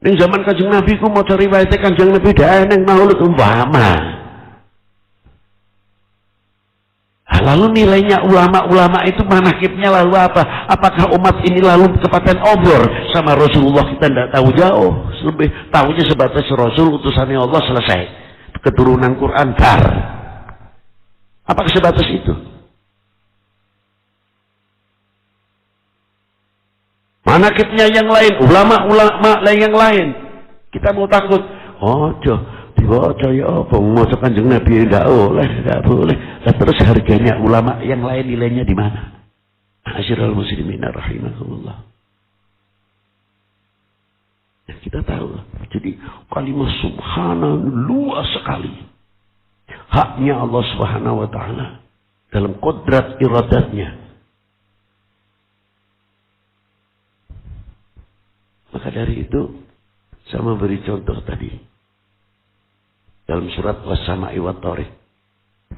Ning zaman Kanjeng Nabi ku maca riwayate Kanjeng Nabi dae ning maulid umpama. Lalu nilainya ulama-ulama itu manakibnya lalu apa? Apakah umat ini lalu kepaten obor sama Rasulullah? Kita tidak tahu jauh. Lebih tahunya sebatas Rasul utusannya Allah, selesai. Keturunan Quran dar. Apakah sebatas itu? Manakibnya yang lain, ulama-ulama yang lain. Kita mau takut. Oh, dibaca ya apa? Maca Kanjeng Nabi enggak boleh. Nah, terus harganya ulama yang lain nilainya di mana? Ma'asyiral muslimin rahimakumullah. Ya, kita tahu. Jadi kalimat subhanallah luas sekali. Haknya Allah Subhanahu wa taala dalam kodrat iradatnya. Maka dari itu saya memberi contoh tadi dalam surat Was-Sama'i wat-Thariq.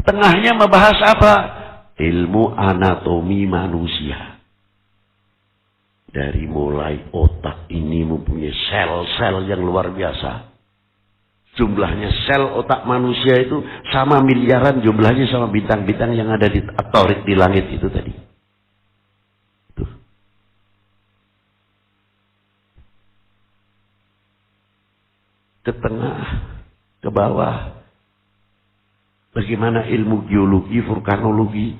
Tengahnya membahas apa? Ilmu anatomi manusia. Dari mulai otak ini mempunyai sel-sel yang luar biasa. Jumlahnya sel otak manusia itu sama miliaran jumlahnya sama bintang-bintang yang ada di At-Thariq di langit itu tadi. Tuh. Ke tengah, ke bawah. Bagaimana ilmu geologi, vulkanologi,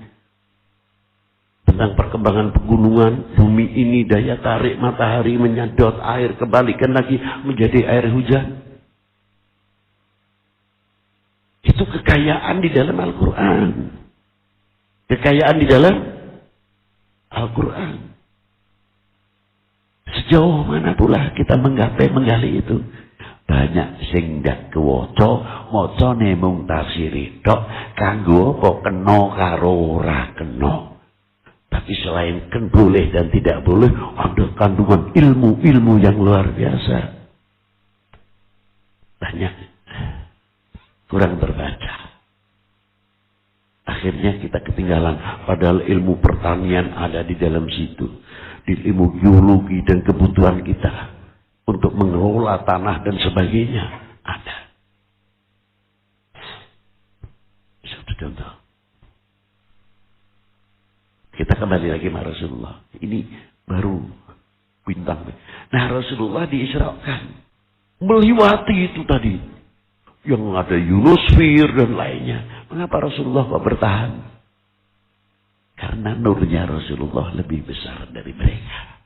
tentang perkembangan pegunungan, bumi ini daya tarik matahari menyedot air, kembalikan lagi menjadi air hujan. Itu kekayaan di dalam Al-Quran. Kekayaan di dalam Al-Quran. Sejauh mana pula kita menggali itu. Banyak sing ndak kewaca, macane mung tafsir tok, kanggo apa kena karo ora kena. Tapi selain boleh dan tidak boleh, ada kandungan ilmu-ilmu yang luar biasa. Banyak kurang terbaca. Akhirnya kita ketinggalan, padahal ilmu pertanian ada di dalam situ. Di ilmu geologi dan kebutuhan kita untuk mengelola tanah dan sebagainya ada. Satu contoh. Kita kembali lagi sama Rasulullah. Ini baru bintang. Nah, Rasulullah diisrakan. Melewati itu tadi. Yang ada ionosfer dan lainnya. Mengapa Rasulullah kok bertahan? Karena nurnya Rasulullah lebih besar dari mereka.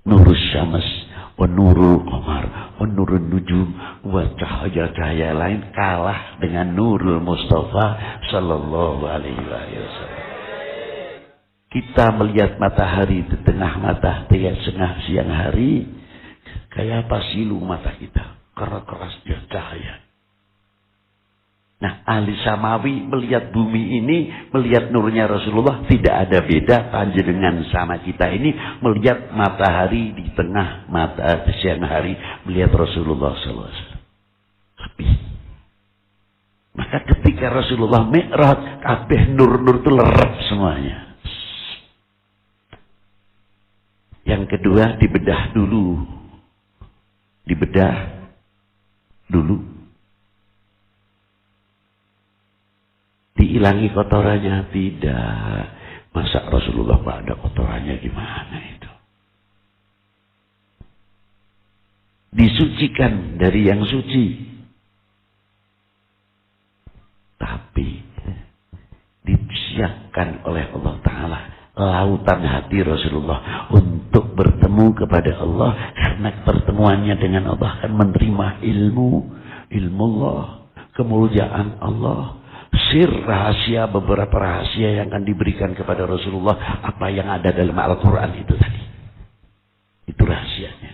Nurus syams, wa nurul qamar, wa nurun nujum, wa cahaya-cahaya lain kalah dengan nurul Mustafa sallallahu alaihi wasallam. Kita melihat matahari di tengah tengah siang hari, kayak apa silu mata kita, keras-kerasnya cahaya. Nah, ahli samawi melihat bumi ini, melihat nurnya Rasulullah, tidak ada beda panjenengan sama kita ini melihat matahari di tengah siang hari, melihat Rasulullah SAW. Lebih. Maka ketika Rasulullah mi'raj, kabeh nur-nur itu lerep semuanya. Yang kedua, dibedah dulu. Dibedah dulu. Dihilangi kotorannya? Tidak. Masa Rasulullah nggak ada kotorannya, gimana itu? Disucikan dari yang suci. Tapi disiapkan oleh Allah Ta'ala lautan hati Rasulullah untuk bertemu kepada Allah, karena pertemuannya dengan Allah akan menerima ilmu Allah, kemuliaan Allah, sir rahasia, beberapa rahasia yang akan diberikan kepada Rasulullah, apa yang ada dalam Al-Quran itu tadi. Itu rahasianya.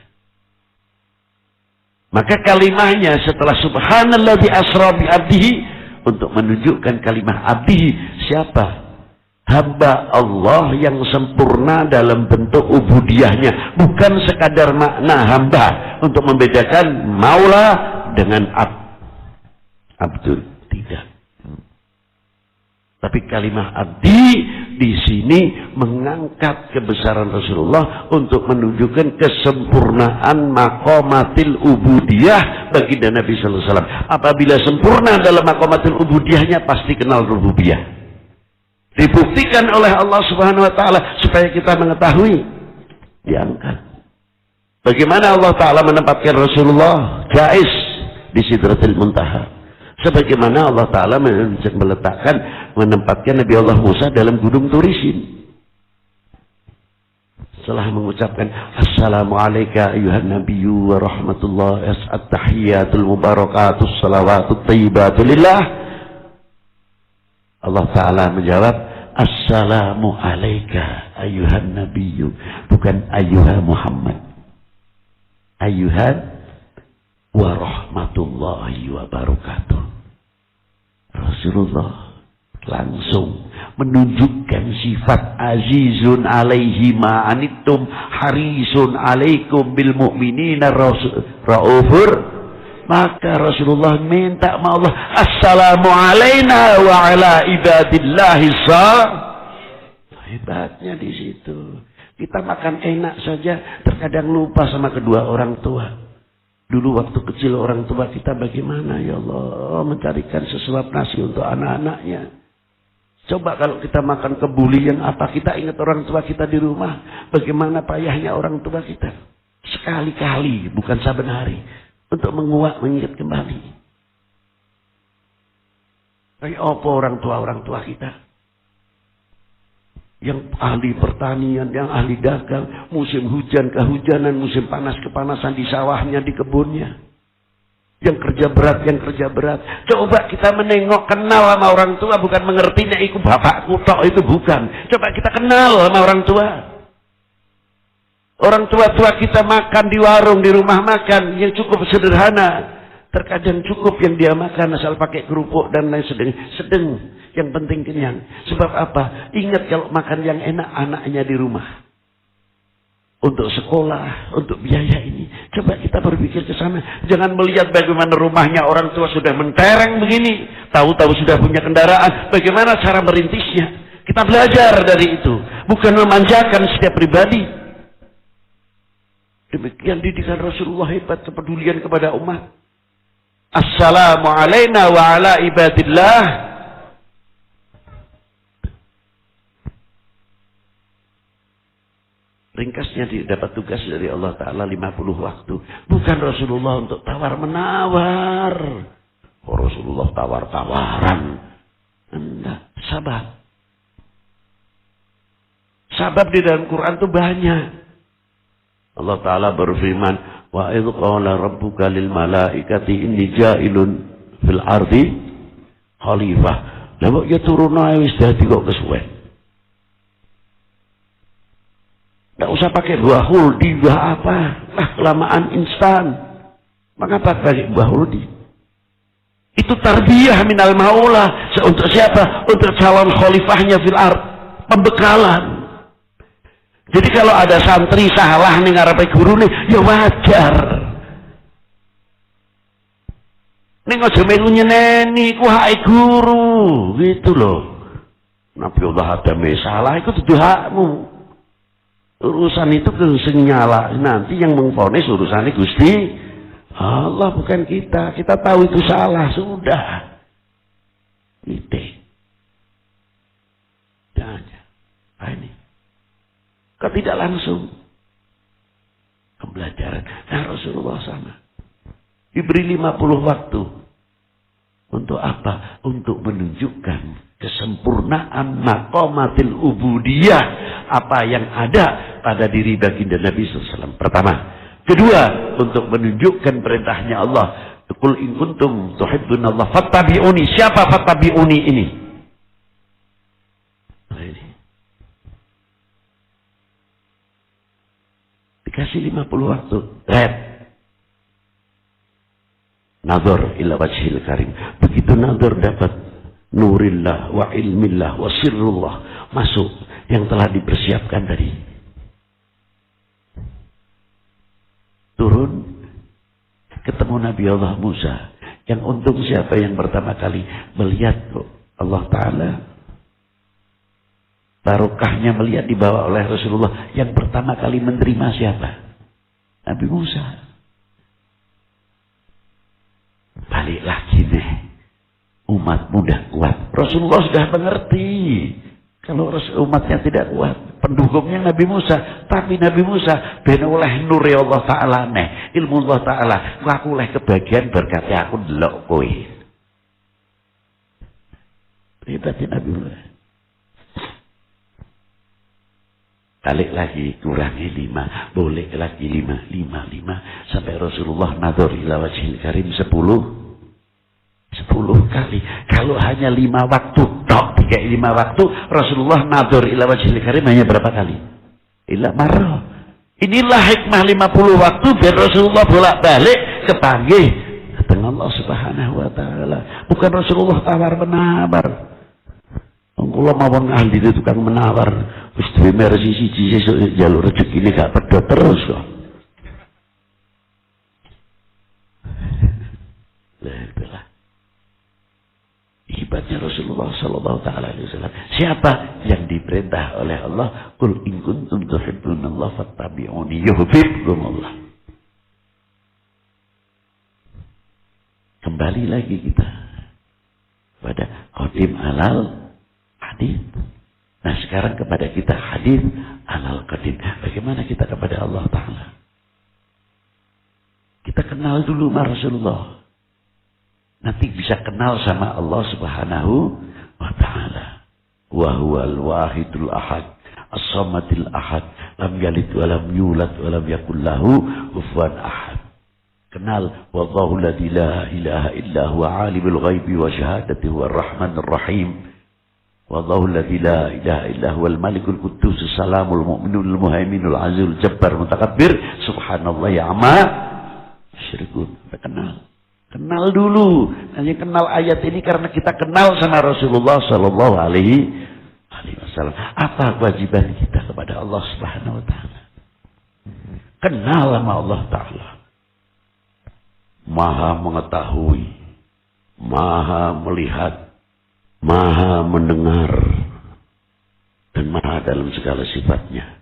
Maka kalimahnya setelah subhanalladzi asra bi abdihi, untuk menunjukkan kalimah abdihi, siapa? Hamba Allah yang sempurna dalam bentuk ubudiyahnya, bukan sekadar makna hamba, untuk membedakan maula dengan abdul. Tidak. Tapi kalimah abdi di sini mengangkat kebesaran Rasulullah untuk menunjukkan kesempurnaan maqamatil ubudiyah baginda Nabi sallallahu alaihi wasallam. Apabila sempurna dalam maqamatil ubudiyahnya pasti kenal rububiyah. Dibuktikan oleh Allah Subhanahu wa taala supaya kita mengetahui, diangkat. Bagaimana Allah Ta'ala menempatkan Rasulullah jais di Sidratil Muntaha. Sebagaimana Allah Ta'ala menempatkan Nabi Allah Musa dalam gunung Turisin. Setelah mengucapkan Assalamualaikum ayuhan nabiyyu wa rahmatullah at-tahiyyatul mubarakatus salawatut tayyibatulillah. Allah Ta'ala menjawab Assalamu alayka ayuhan nabiyyu, bukan ayuha Muhammad. Ayuhan wa rahmatullahi wa barakatuh. Rasulullah langsung menunjukkan sifat azizun alaihi ma'anittum harisun alaikum bil mu'minina raufur. Maka Rasulullah minta sama Allah, assalamu alaina wa ala ibadillahi hebatnya di situ. Kita makan enak saja, terkadang lupa sama kedua orang tua. Dulu waktu kecil orang tua kita bagaimana, ya Allah, mencarikan sesuap nasi untuk anak-anaknya. Coba kalau kita makan kebuli yang apa, kita ingat orang tua kita di rumah. Bagaimana payahnya orang tua kita. Sekali-kali, bukan saben hari. Untuk menguak, mengingat kembali. Kayak apa orang tua kita? Yang ahli pertanian, yang ahli dagang, musim hujan kehujanan, musim panas kepanasan di sawahnya, di kebunnya. Yang kerja berat. Coba kita menengok, kenal sama orang tua, bukan mengertinya itu bapakku tok, itu bukan. Coba kita kenal sama orang tua. Orang tua kita makan di warung, di rumah makan yang cukup sederhana. Terkadang cukup yang dia makan asal pakai kerupuk dan lain sedang. Yang penting kenyang. Sebab apa? Ingat kalau makan yang enak anaknya di rumah. Untuk sekolah, untuk biaya ini. Coba kita berpikir ke sana. Jangan melihat bagaimana rumahnya orang tua sudah mentereng begini. Tahu-tahu sudah punya kendaraan. Bagaimana cara merintisnya. Kita belajar dari itu. Bukan memanjakan setiap pribadi. Demikian didikan Rasulullah hebat, kepedulian kepada umat. Assalamu alaina wa ala ibadillah. Ringkasnya dapat tugas dari Allah Ta'ala 50 waktu. Bukan Rasulullah untuk tawar-menawar. Oh, Rasulullah tawar-tawaran. Enggak, sabab. Sabab di dalam Quran itu banyak. Allah Ta'ala berfirman, wa idh qala rabbuka lil malaikati inni ja'ilun fil ardi khalifah. Lah kok ya turun ae wis dadi kok kesuwen. Tidak usah pakai buah huldi, buah apa. Kelamaan instan. Mengapa pakai buah huldi? Itu tarbiyah minal maula. Untuk siapa? Untuk calon khalifahnya fil ard. Pembekalan. Jadi kalau ada santri salah nih ngarepe guru nih, ya wajar. Ning aja melu nyeneni ku hak guru, gitu loh. Nabi Allah ada salah iku dudu hakmu. Urusan itu sing nyala, nanti yang mengvonis urusannya Gusti Allah, bukan kita. Kita tahu itu salah, sudah. Itu. Jangan. Ini. Kau tidak langsung pembelajaran. Nah, Rasulullah sama. Diberi 50 waktu. Untuk apa? Untuk menunjukkan kesempurnaan maqamatil ubudiyah, apa yang ada pada diri baginda Nabi SAW. Pertama. Kedua, untuk menunjukkan perintahnya Allah. Qul in kuntum tuhibbunallah fattabi'uni. Siapa fattabi'uni ini? Dikasih 50 waktu. Red. Nazar ila wajhil karim. Begitu nazar dapat nurillah wa ilmillah wa sirrullah masuk yang telah dipersiapkan tadi. Turun ketemu Nabi Allah Musa. Yang untung siapa yang pertama kali melihat Allah Ta'ala barokahnya melihat dibawa oleh Rasulullah. Yang pertama kali menerima siapa? Nabi Musa. Balik lagi nih. Umat muda kuat. Rasulullah sudah mengerti. Kalau umatnya tidak kuat. Pendukungnya Nabi Musa. Tapi Nabi Musa ben oleh nur Allah Ta'ala nih. Ilmu Allah Ta'ala. Aku oleh kebagian berkatnya aku delok kowe. Hebatnya Nabi Musa. Balik lagi kurangi 5. Boleh lagi 5. 5. Sampai Rasulullah nadhur ila wajhil karim 10 kali. Kalau hanya 5 waktu, tok 5 waktu, Rasulullah nadhur ila wajhil karim hanya berapa kali? Ila marrah. Inilah hikmah 50 waktu biar Rasulullah bolak-balik kepanggih dengan Allah Subhanahu wa taala. Bukan Rasulullah tawar-menawar. Kula mawon ahli itu tukang menawar. Wis duwe mersi siji sesuk njaluk rezekine gak pedhot terus kok. Itulah hebatnya Rasulullah sallallahu taala alaihi wasallam. Siapa yang diperintah oleh Allah, qul in kuntum tuhibbunallaha fattabi'uni yuhibbukumullah. Kembali lagi kita pada qadim alal hadis. Nah sekarang kepada kita hadis alal qadim. Bagaimana kita kepada Allah Ta'ala? Kita kenal dulu sama Rasulullah. Nanti bisa kenal sama Allah Subhanahu wa Ta'ala. Wa huwal wahidul ahad, as-samadil ahad, lam yalid wa lam yulad wa lam yakul lahu kufuwan ahad. Kenal wallahu la ilaha illa huwa alimul ghaibi wa syahadati huwa ar-rahmanur rahim. Wallahu alladzi la ilaha illa huwal malikul quddus salamul mu'minul muhaiminul azizul jabbar mutakabbir subhanallah ya amma syirkun. Kenal dulu. Hanya kenal ayat ini karena kita kenal sama Rasulullah sallallahu alaihi wasallam. Apa kewajiban kita kepada Allah Subhanahu wa taala? Kenal sama Allah Taala. Maha mengetahui, maha melihat, maha mendengar, dan maha dalam segala sifatnya.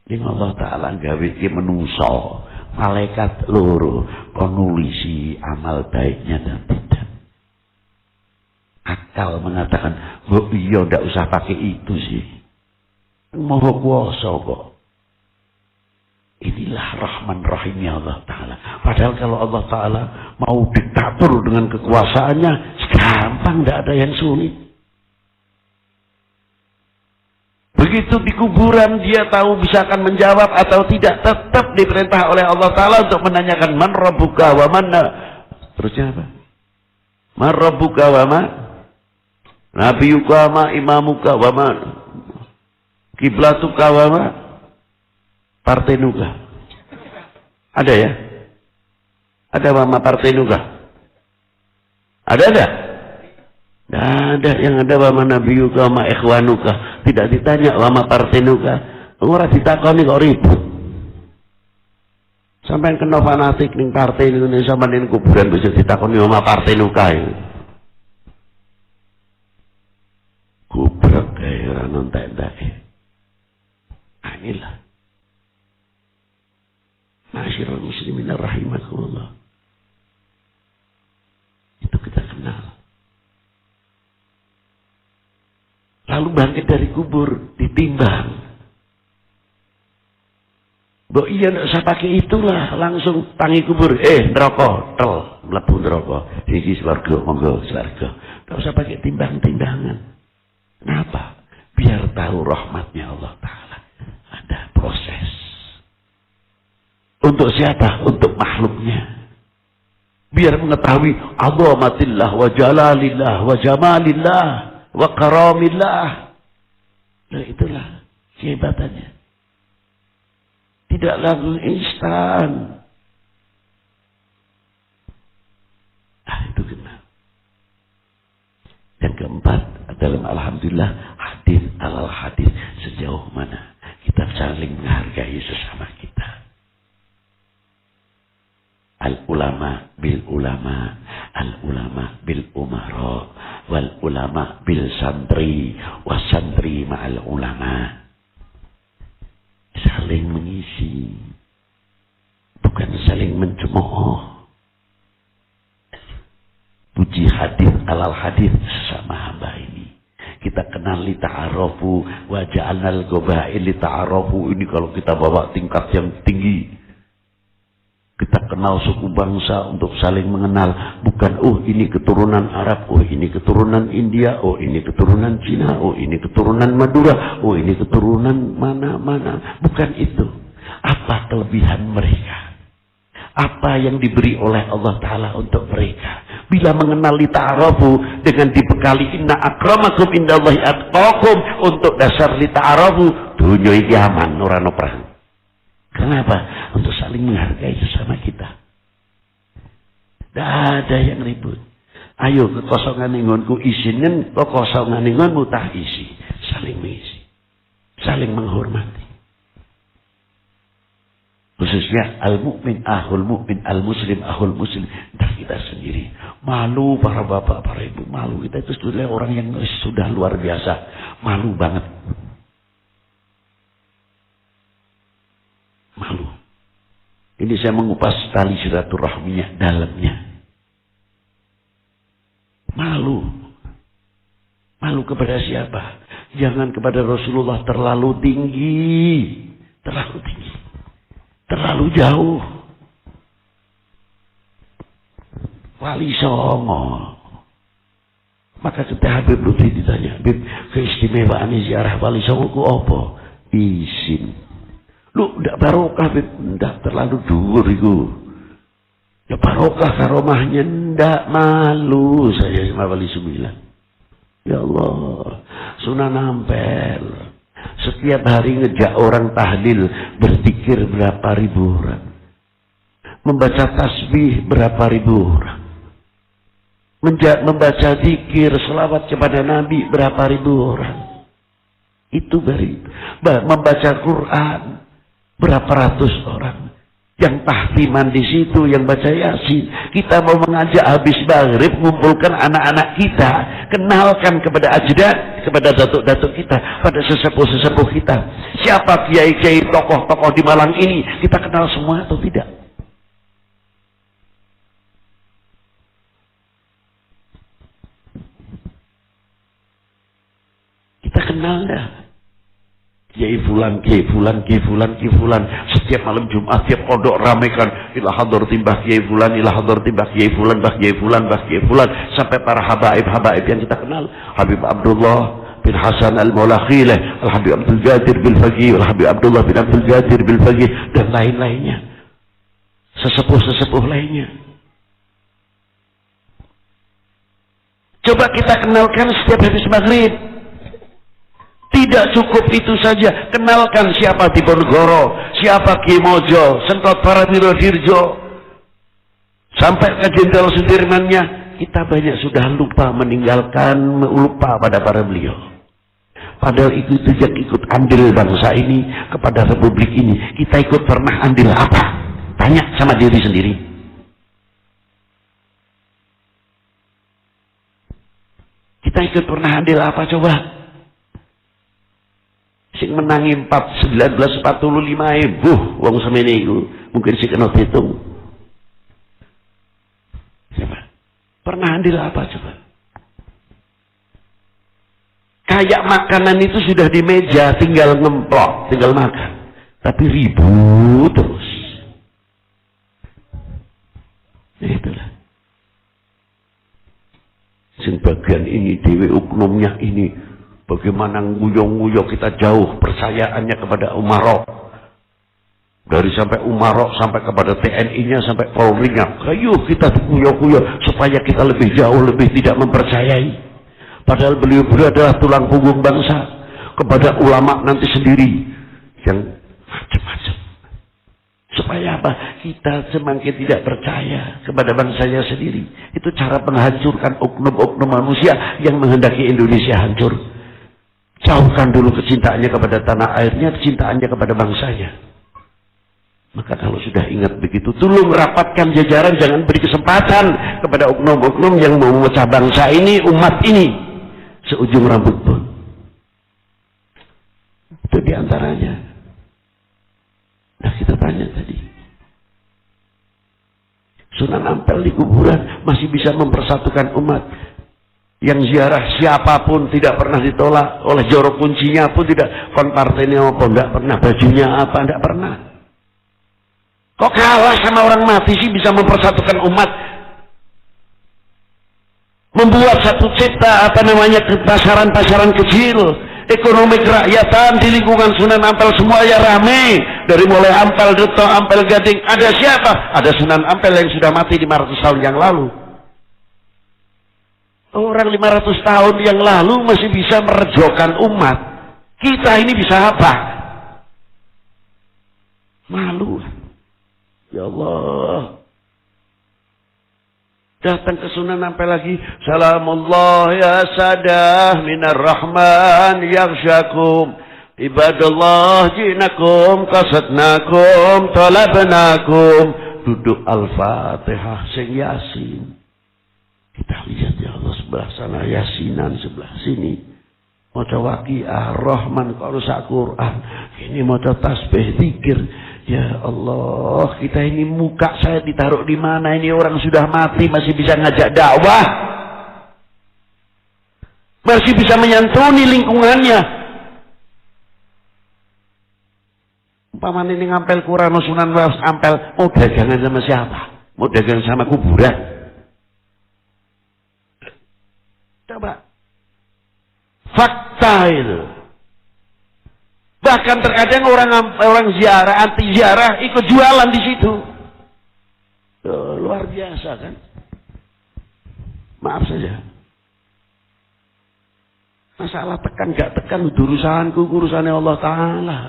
Ini Allah Ta'ala gawe iki menungso, malaikat loro konulisi amal baiknya dan tidak. Akal mengatakan, oh iya ndak usah pakai itu sih. Maha kuasa kok. Inilah Rahman Rahimnya Allah Ta'ala. Padahal kalau Allah Ta'ala mau diktator dengan kekuasaannya, gampang, tidak ada yang sulit. Begitu di kuburan dia tahu bisa akan menjawab atau tidak, tetap diperintah oleh Allah Ta'ala untuk menanyakan man rabbuka wa manna. Terusnya apa? Man rabbuka wa ma nabiyuka ma imamuka wa ma kiblatuka wa ma partenuka. Ada ya? Ada wama partenuka? Ada? Tidak ada. Yang ada wama nabiyuka wama ikhwanuka. Tidak ditanya wama partenuka. Orang ditakoni kok ribut. Sampai kena fanatik ning partai ini sama ning kuburan bisa ditakoni wama partenuka ini. Kubrak kayak orang nontek-ntek. Inilah. Ma'asyiral muslimin rahimakumullah. Itu kita kenal. Lalu bangkit dari kubur, ditimbang. Mbok iya ndak usah pakai itulah, langsung tangi kubur. Neraka, tel, mlebu neraka. Iki swarga, monggo swarga. Enggak usah pakai timbang-timbangan. Kenapa? Biar tahu rahmatnya Allah Ta'ala. Ada proses. Untuk siapa? Untuk makhluknya. Biar mengetahui azamatillah wa jalalillah wa jamalillah wa karamillah. Nah itulah kehebatannya. Tidak langsung instan. Itu kenal. Yang keempat adalah alhamdulillah hadis alal hadis. Sejauh mana kita saling menghargai sesama kita. Al-ulama bil ulama, al-ulama bil umara, wal ulama bil santri wasantri ma'al ulama. Saling mengisi, bukan saling mencemooh. Puji hadis alal hadis sesama hamba ini. Kita kenal li ta'arafu wa ja'alnal qabail li ta'arafu. Ini kalau kita bawa tingkat yang tinggi. Kita kenal suku bangsa untuk saling mengenal. Bukan, oh ini keturunan Arab, oh ini keturunan India, oh ini keturunan Cina, oh ini keturunan Madura, oh ini keturunan mana-mana. Bukan itu. Apa kelebihan mereka? Apa yang diberi oleh Allah Ta'ala untuk mereka? Bila mengenali ta'arafu dengan dibekali inna akramakum indallahi atqakum untuk dasar li ta'arafu, dunia iki aman, ora ono perang. Kenapa? Untuk saling menghargai sesama kita. Tidak ada yang ribut. Ayo kekosongan ingonku isinin, kekosongan ingonmu tak isi. Saling mengisi. Saling menghormati. Khususnya al-mu'min ahul mu'min, al-muslim ahul muslim. Dan kita sendiri. Malu para bapak, para ibu. Malu. Kita itu sebetulnya orang yang sudah luar biasa. Malu banget. Malu. Ini saya mengupas tali silaturahminya dalamnya. Malu. Malu kepada siapa? Jangan kepada Rasulullah terlalu tinggi. Terlalu tinggi. Terlalu jauh. Wali Songo. Maka ketika Habib Lutfi ditanya, Habib, keistimewaan ziarah Wali Songo ku apa? Izin. Lu ndak barokah, ndak terlalu dhuwur iku. Ya barokah karomahnya ndak, malu saya sama Wali Sembilan. Ya Allah, Sunan Ampel. Setiap hari ngejak orang tahlil, berzikir berapa ribu orang. Membaca tasbih berapa ribu orang. Membaca zikir, selawat kepada Nabi berapa ribu orang. Itu beri. Membaca Quran berapa ratus orang. Yang tahtiman di situ, yang baca Yasin. Kita mau mengajak habis maghrib, mengumpulkan anak-anak kita, kenalkan kepada ajdad, kepada datuk-datuk kita, pada sesepuh-sesepuh kita. Siapa kiai-kiai, tokoh-tokoh di Malang ini, kita kenal semua atau tidak? Kita kenal dah. Kiai fulan, kiai fulan, kiai fulan, kiai fulan. Setiap malam Jumat, tiap pondok ramaikan. Ila hadur timbah kiai fulan, ila hadur timbah kiai fulan, bah kiai fulan, bah kiai fulan. Sampai para habaib-habaib yang kita kenal. Habib Abdullah bin Hasan al-Mulakhileh, Al-Habib Abdul Jadir bil Faqih, Al-Habib Abdullah bin Abdul Jadir bil Faqih, dan lain-lainnya. Sesepuh-sesepuh lainnya. Coba kita kenalkan setiap habis maghrib. Tidak cukup itu saja. Kenalkan siapa Diponegoro, siapa Ki Mojo, Sentot Paramiro Dirjo, sampai ke Jenderal Sudirmannya. Kita banyak sudah lupa meninggalkan, lupa pada para beliau. Padahal itu yang ikut andil bangsa ini kepada republik ini. Kita ikut pernah andil apa? Tanya sama diri sendiri. Kita ikut pernah andil apa coba? Sing menangi 1945 wong semene iku mungkin sing kena hitung. Siapa? Pernah andil apa coba? Kayak makanan itu sudah di meja, tinggal ngemplok, tinggal makan. Tapi ribut terus. Itulah. Sing bagian ini dewe oknumnya ini. Bagaimana nguyong-nguyong kita jauh percayaannya kepada Umarok. Dari sampai Umarok sampai kepada TNI-nya sampai Polri-nya. Ayo kita nguyong-nguyong supaya kita lebih jauh, lebih tidak mempercayai. Padahal beliau-beliau adalah tulang punggung bangsa. Kepada ulama nanti sendiri. Yang macam-macam. Supaya apa? Kita semakin tidak percaya kepada bangsanya sendiri. Itu cara menghancurkan oknum-oknum manusia yang menghendaki Indonesia hancur. Jauhkan dulu kecintaannya kepada tanah airnya, kecintaannya kepada bangsanya. Maka kalau sudah ingat begitu, tolong rapatkan jajaran, jangan beri kesempatan kepada oknum-oknum yang mau memecah bangsa ini, umat ini, seujung rambut pun. Itu diantaranya. Nah kita tanya tadi, Sunan Ampel di kuburan masih bisa mempersatukan umat. Yang ziarah siapapun tidak pernah ditolak, oleh jorok kuncinya pun tidak, konpartenya apa, tidak pernah, bajunya apa, tidak pernah. Kok kalah sama orang mati sih bisa mempersatukan umat? Membuat satu cipta, pasaran-pasaran kecil, ekonomi kerakyatan di lingkungan Sunan Ampel semuanya rame. Dari mulai Ampel Deto, Ampel Gading, ada siapa? Ada Sunan Ampel yang sudah mati 500 tahun yang lalu. Orang 500 tahun yang lalu masih bisa merejokan umat. Kita ini bisa apa? Malu. Ya Allah. Datang ke Sunan Ampel lagi. Salamullah ya sadah minar rahman yaghsyakum. Ibadallah jinakum qasadnakum talabnakum. Duduk Al-Fatihah sing Yasin. Kita lihat ya Allah, sebelah sana Yasinan, sebelah sini maca Waqiah, Rahman, Qarsa Quran. Ini maca tasbih, zikir. Ya Allah, kita ini muka saya ditaruh di mana? Ini orang sudah mati masih bisa ngajak dakwah, masih bisa menyantuni lingkungannya. Umpamanya ini ngampel Quran, Sunan Ampel, mau dagangan sama siapa? Mau dagang sama kuburan? Coba. Fakta itu. Bahkan terkadang orang ziarah, anti ziarah ikut jualan di situ. Luar biasa kan? Maaf saja. Masalah tekan gak tekan urusanku, urusannya Allah Ta'ala.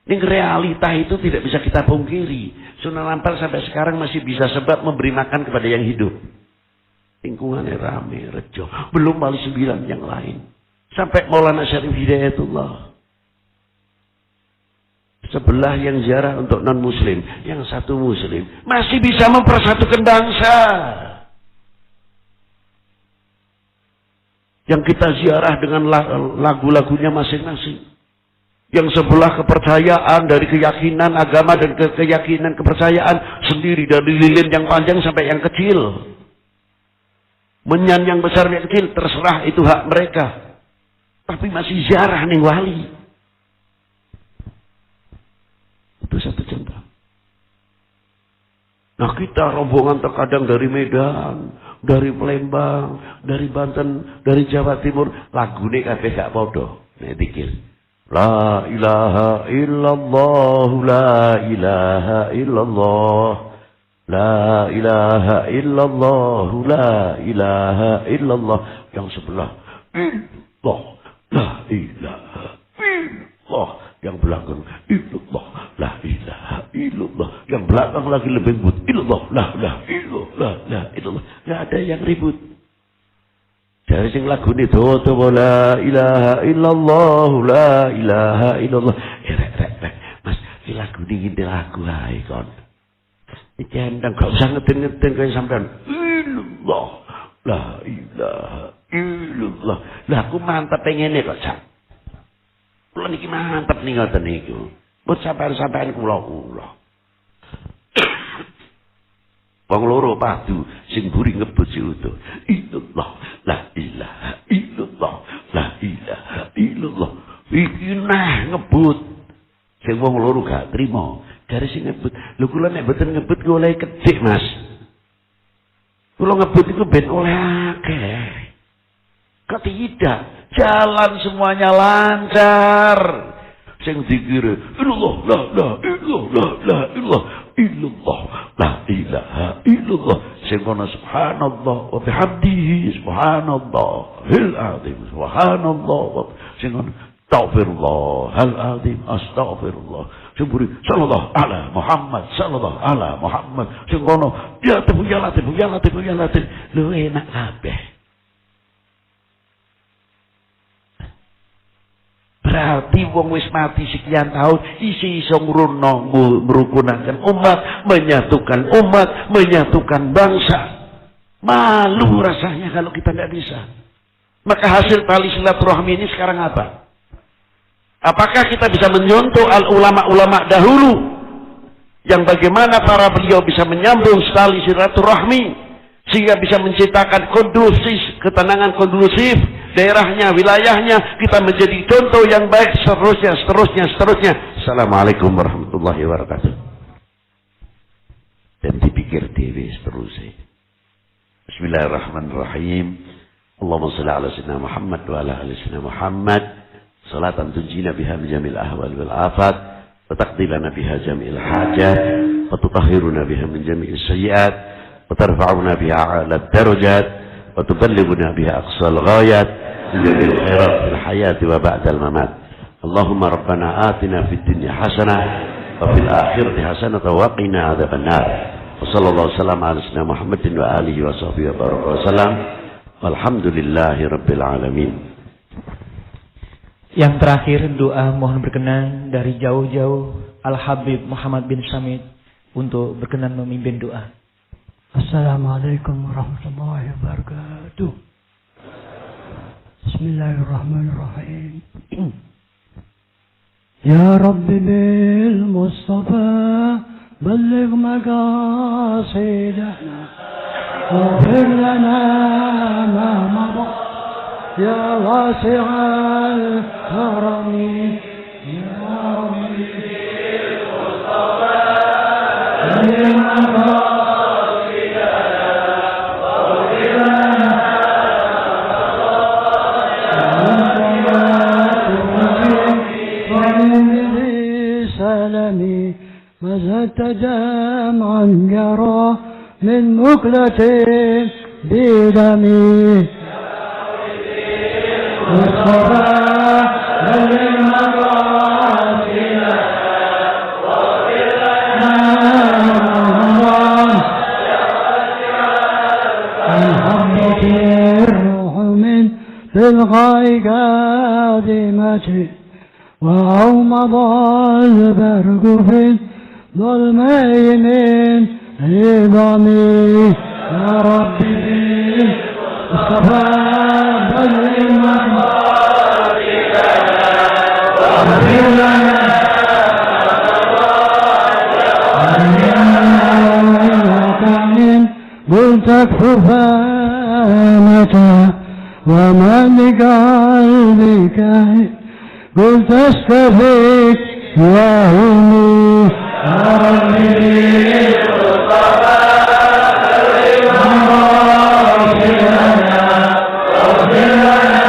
Ini realita itu tidak bisa kita pungkiri. Sunan Ampel sampai sekarang masih bisa sebab memberi makan kepada yang hidup. Lingkungannya rame, rejo. Belum wali 9 yang lain. Sampai Maulana Syarif Hidayatullah. Sebelah yang ziarah untuk non-muslim. Yang satu muslim. Masih bisa mempersatukan bangsa. Yang kita ziarah dengan lagu-lagunya masing-masing. Yang sebelah kepercayaan dari keyakinan agama dan keyakinan kepercayaan sendiri. Dari lilin yang panjang sampai yang kecil. Menyan yang besar yang kecil, terserah itu hak mereka. Tapi masih ziarah nih wali. Itu satu contoh. Nah kita rombongan terkadang dari Medan, dari Palembang, dari Banten, dari Jawa Timur. Lagu ini kabeh gak podo. Nek dikir. La ilaha illallah, la ilaha illallah. La ilaha illallah, la ilaha illallah. Yang sebelah Allah, la ilaha illallah. Yang belakang illallah, la ilaha illallah. Yang belakang lagi lebih ribut, illallah, la ilaha illallah, la illallah. Gak ada yang ribut. Dari sing lagu ini tuh la ilaha illallah, la ilaha illallah. Rek. Mas, ini lagu ini lagu hai kon. Iki endang gak usah ngeden-ngeden kaya sampean. Illallah, la ilaha illallah. Lah aku mantep ngene kok, Cak. Kula niki mantep ning ngoten niku. Mbok sampean kula. Wong loro padu sing mburi ngebut si utuh. Illallah, la ilaha illallah, la ilaha illallah. Iki nah ngebut. Sing wong loro gak trimo. Dari sing ngebut. Lho kula nek mboten ngebut kula oleh kedhik, Mas. Kula ngebut itu ben oleh akeh. Kok tidak? Jalan semuanya lancar. Sing zikir, illallah, la illallah, la illallah, illallah, la ilaha illallah. Sing kono subhanallah wa bihamdihi subhanallahil azim, subhanallah. Sing kono astaghfirullahal azim, astaghfirullah. Semburi sallallahu ala Muhammad, sallallahu ala Muhammad. Sing kono ya latif, ya latif, ya latif, ya latif. Lu enak kabeh. berarti wong wis mati sekian tahun iso ngruno merukunaken umat, menyatukan umat, menyatukan bangsa. Malu rasanya kalau kita nggak bisa. Maka hasil tali silaturahmi ini sekarang apa? Apakah kita bisa menyontoh ulama-ulama dahulu yang bagaimana para beliau bisa menyambung tali silaturahmi sehingga bisa menciptakan kondusif, ketenangan kondusif, daerahnya, wilayahnya, kita menjadi contoh yang baik, seterusnya. Assalamualaikum warahmatullahi wabarakatuh. Dan dipikir dewi seterusnya. Bismillahirrahmanirrahim. Allahumma salli ala sayyidina Muhammad wa ala ali sayyidina Muhammad. Salatan tunjina biha min jamil ahwal wal afat, wa taqdilana biha jamil hajat, wa tutahhiruna biha min jamil sayyiat, وترفعنا بها أعلى الدرجات وتبلغنا بها أقصى الغايات بجميع الخيرات في الحياة وبعد الممات. اللهم ربنا آتنا في الدنيا حسنة وفي الآخرة حسنة وقنا عذاب النار. وصلى الله وسلم على سيدنا محمد وآله وصحبه وسلم والحمد لله رب العالمين. Yang terakhir doa mohon berkenan dari jauh-jauh Al-Habib Muhammad bin Samit untuk berkenan memimpin doa. Assalamualaikum warahmatullahi wabarakatuh. Bismillahirrahmanirrahim. Ya Rabbi bil Mustafa balligh maqasidana waghfir lana ma mada ya wasi'al karami ya Rabbi bil Mustafa balligh maqasidana وزدت دمعا جرى من مكلة بدمي والصباح للمقاصد واغفر لنا الحمد الروح من تلقاء كاذمة وأومض البرق في ظلمي من عظامي يا ربي بالمصطفى بلغ مقاصدنا واغفر لنا قلت اكفف متى وما لقلبك قلت استفيك يا همي يا ربي بالمصطفى بلغ مقاصدنا واغفر لنا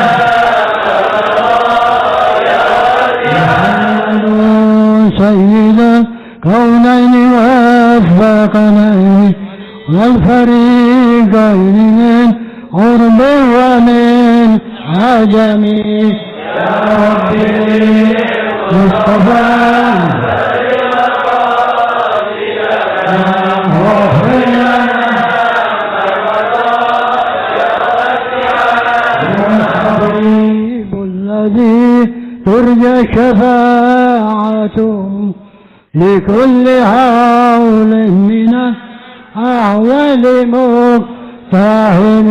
سيد الكونين والثقلين والفريقين من عرب ومن عجم يا ربي مصطفى الحبيب الذي ترجى شفاعته لكل حول من الأعوال مقتحم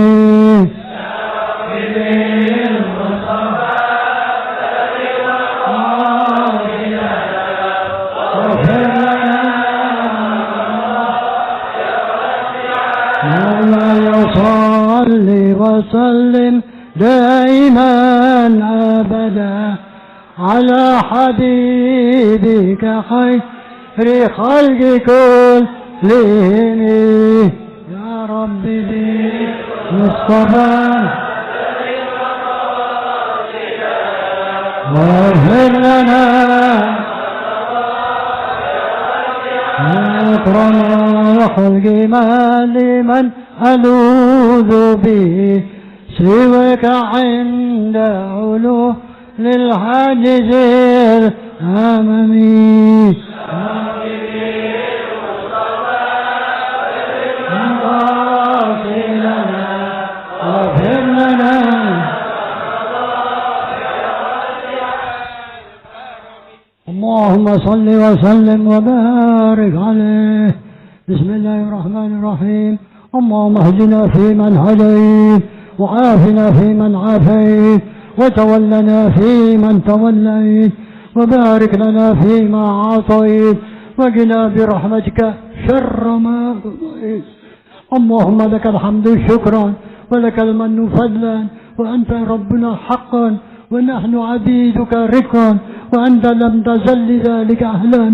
صلي وسلم دائما أبدا على حبيبك خير خلق كلهم يا ربي بالمصطفى واغفر لنا أكرم الخلق ما لمن ألوذ به سواك عند علو للحاجز الأمامي صل وسلم وبارك عليه. بسم الله الرحمن الرحيم. اللهم اهدنا فيمن هديت وعافنا فيمن عافيت وتولنا فيمن توليت وبارك لنا فيما أعطيت وقنا برحمتك شر ما قضيت. اللهم لك الحمد شكرا ولك المن فضلا وأنت ربنا حقا ونحن عبيدك رقا وأنت لم تزل لذلك أهلا.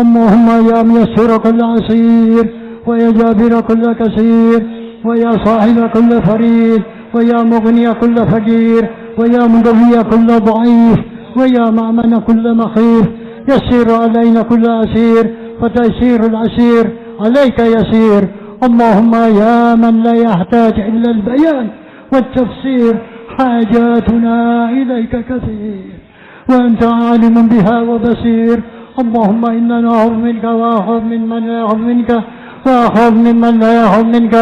اللهم يا ميسر كل عسير ويا جابر كل كثير ويا صاحب كل فريد ويا مغني كل فقير ويا مقوي كل ضعيف ويا مأمن كل مخيف يسير علينا كل أسير وتيسير العسير عليك يسير. اللهم يا من لا يحتاج إلا البيان والتفسير حاجاتنا إليك كثير وأنت عالم بها وبصير. اللهم إنا نعوذ منك وأخذ ممن لا يأخذ منك وأخذ ممن لا يأخذ منك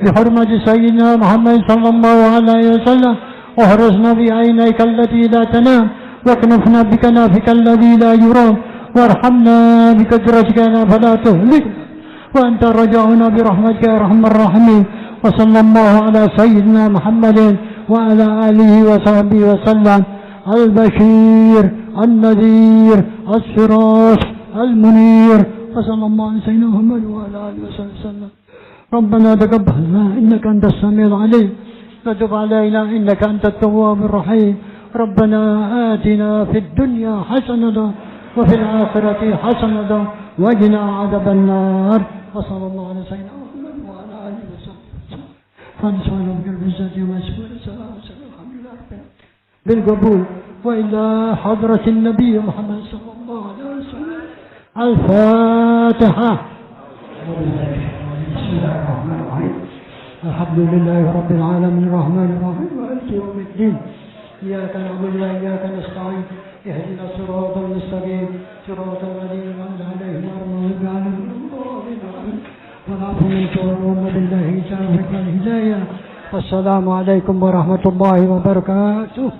بحرمة سيدنا محمد صلى الله عليه وسلم. واحرسنا بعينيك التي لا تنام واكنفنا بكنافك الذي لا يرام وارحمنا بقدرتك فلا تهلكنا وأنت رجعنا برحمتك يا أرحم الراحمين. وصلى الله على سيدنا محمد وعلى آله وصحبه وسلم البشير النذير السراج المنير. وصلى الله على سيدنا محمد وعلى آله وصحبه وسلم. ربنا تقبلنا إنك أنت السميع العليم وتب علينا إنك أنت التواب الرحيم. ربنا آتنا في الدنيا حسنة وفي الآخرة حسنة وقنا عذاب النار. وصلى الله على سيدنا محمد وعلى آله وصحبه وسلم. فنسأل ربك العزة وما يصفون السلام الحمد لله رب العالمين بالقبول. وإلى حضرة النبي محمد صلى الله عليه وسلم الفاتحة. بسم الله الرحمن الرحيم. الحمد لله رب العالمين الرحمن الرحيم مالك يوم الدين. إياك نعبد وإياك نستعين اهدنا الصراط المستقيم صراط الذين أنعمت عليهم غير المغضوب عليهم ولا الضالين. والعفو منكم والأمة بالله تعالى والهداية. والسلام عليكم ورحمة الله وبركاته.